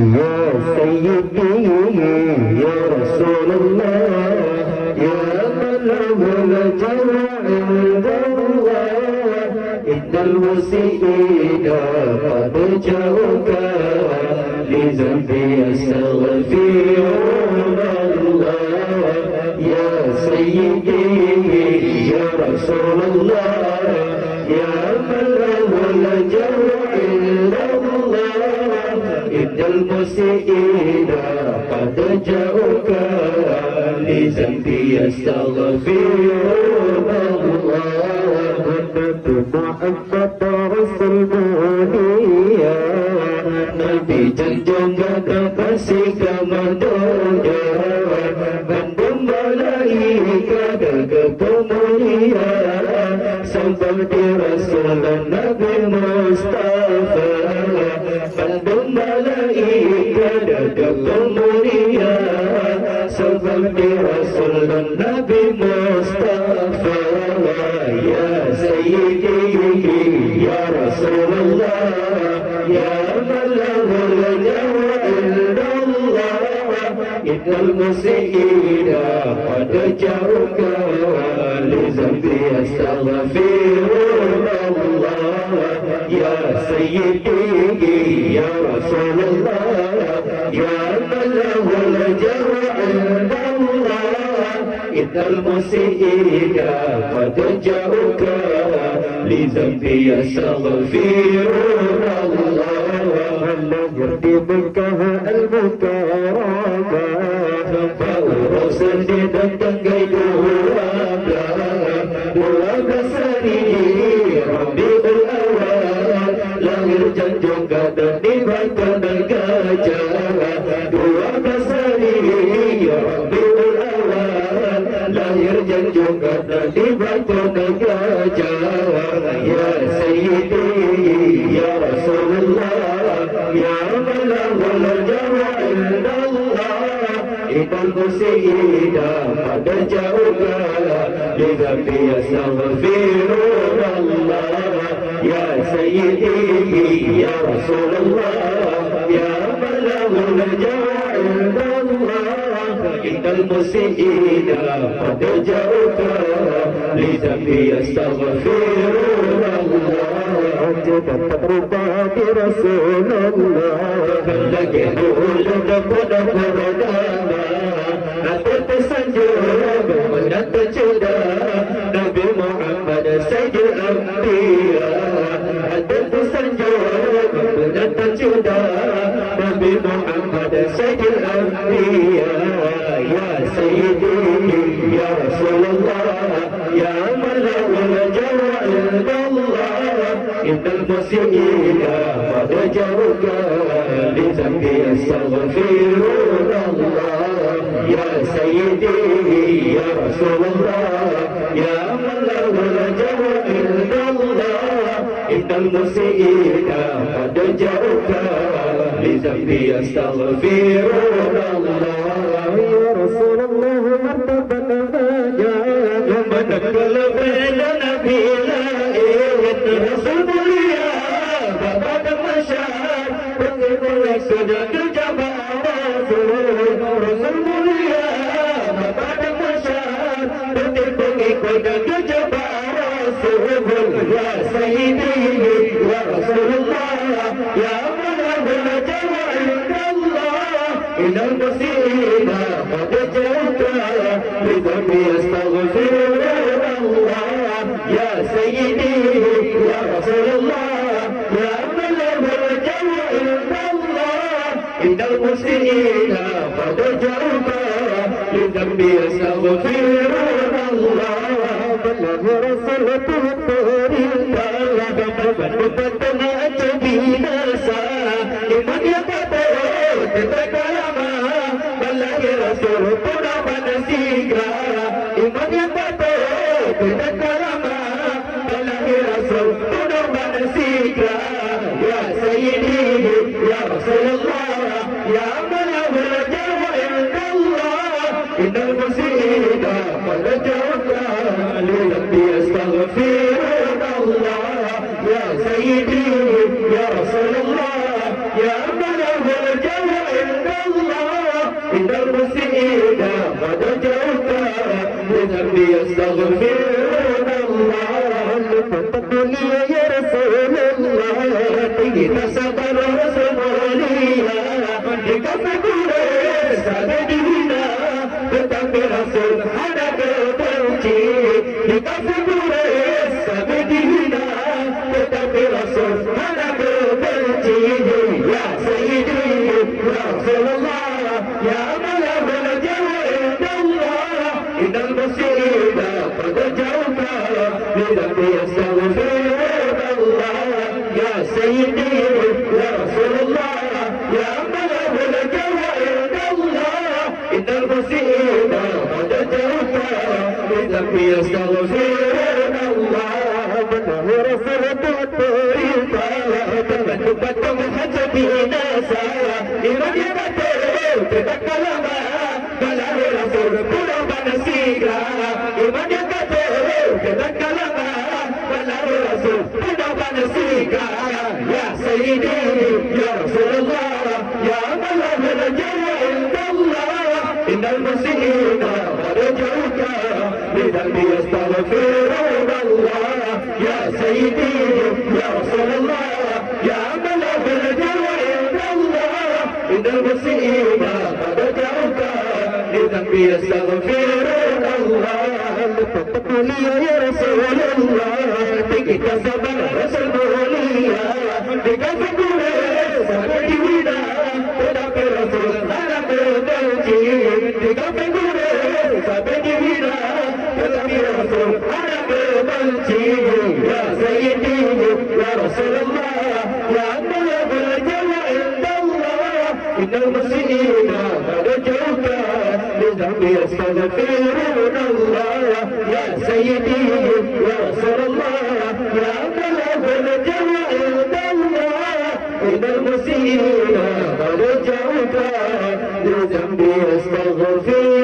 يا سيدي يا رسول الله يا من له الجوع عند الله إن المسيئين قد جاءوك لذنبي يستغفرون الله يا سيدي يا رسول الله يا من له الجوع عند الله إن المسيئين قد جاءوك لذنبي يستغفرون الله محمد رسول مولي Nabi janjung kata kasih kemandonya Bandung malaikat kepemulia Seperti Rasul Nabi Mustafa Bandung malaikat kepemulia Seperti Rasul Nabi Mustafa Ya Sayyidi Ya Rasulullah Ya man lahu al-jawr inda Allah Inna al-musi'ina qad ja'uka Lizambi astaghfirun Allah Ya Sayyidi Ya Rasulullah Ya man lahu al-jawr inda Allah Inna al-musi'ina qad ja'uka Lizambi astaghfirun Allah يرتبكها المكرمة فأرس جدا كيدها وبسري ربي الأول لا يرجع جنگا دنبا كنكاجا وبسري ربي الأول لا يرجع جنگا دنبا كنكاجا يا سيدي يا رسول الله يا من له الجوع عند الله إن المسيئين قد جاءوك لذنبي يستغفرون الله يا سيدي يا رسول الله يا من له الجوع عند الله إن المسيئين قد جاءوك لذنبي يستغفرون الله أجدت رضاك رسول الله فلك نقول نقول قردانا أتت سنجوب ونت جدا نبي محمد سيد الأنبياء أتت سنجوب ونت جدا نبي محمد سيد الأنبياء يا سيدي يا رسول الله يا من له الجوع عند الله إن المسيئين قد جاءوك لذنبي يستغفرون الله يا سيدي يا رسول الله يا من له الجوع عند الله إن المسيئين قد جاءوك لذنبي يستغفرون الله يا رسول الله مرتبك يا من نقل بين نبي رسول sudah terjebak Rasul mulia Bapak masyar Detik pengikut dan terjebak Rasul Ya Sayyidi Ya Rasulullah Ya Malahul Jawa Indallah Inal Musina Pada jauhka Lidhambi astaghfirullah Ya Sayyidi Ya Rasulullah Ya Malahul Jawa Indallah إن المسلمين قد جاءوك لذنبي يستغفرون الله بلغ رسولته الطريق من مبتغى بنا ساعة لمن يقبل تتكلم بلغ رسولته ونسيقا لمن يقبل تتكلم بلغ رسولته ونسيقا يا سيدي يا رسول الله يا من له الجوع عند الله إن المسيئين قد جاءوك لذنبي يستغفرون الله يا سيدي يا رسول الله يا من له الجوع يستغفرون الله تقول يا رسول الله تصبر رسوليا تقول سبدينا تقول رسول حرب بنتي تقول سبدينا تقول رسول حرب بنتي يا سيدي يا رسول الله يا بلغ الجود الله إن المسلمين قد جاءوك لذنب يستغفرون الله يا سيدي يا رسول الله يا بلغ الجود الله إن المسلمين قد جاءوك لذنب يستغفرون الله من هو رسول الطريق تمتم حجبي ناسا لمن يبتل تتكلم بلا رسول قلوب نسيقا لمن يبتل تتكلم بلا رسول قلوب نسيقا يا سيدي يا رسول الله يا بلغ الجو عند الله إن المسلمين قد جاءوك لذنب يستغفرون الله يا سيدي يا رسول الله يا بلغ الجو عند الله إن المسلمين قد جاءوك لذنب يستغفرون الله تقول يا رسول الله بك صبر رسوليا بك فكر سبدينا تدبر رسول حرب بنتي بك فكر سبدينا تدبر رسول حرب بنتي يا سيدي يا رسول الله يا بلغ الجو عند الله إن المسلمين قد جاءوك لذنب يستغفرون الله يا سيدي يا رسول الله يا بلغ الجو عند الله إن المسلمين قد جاءوك لذنب يستغفرون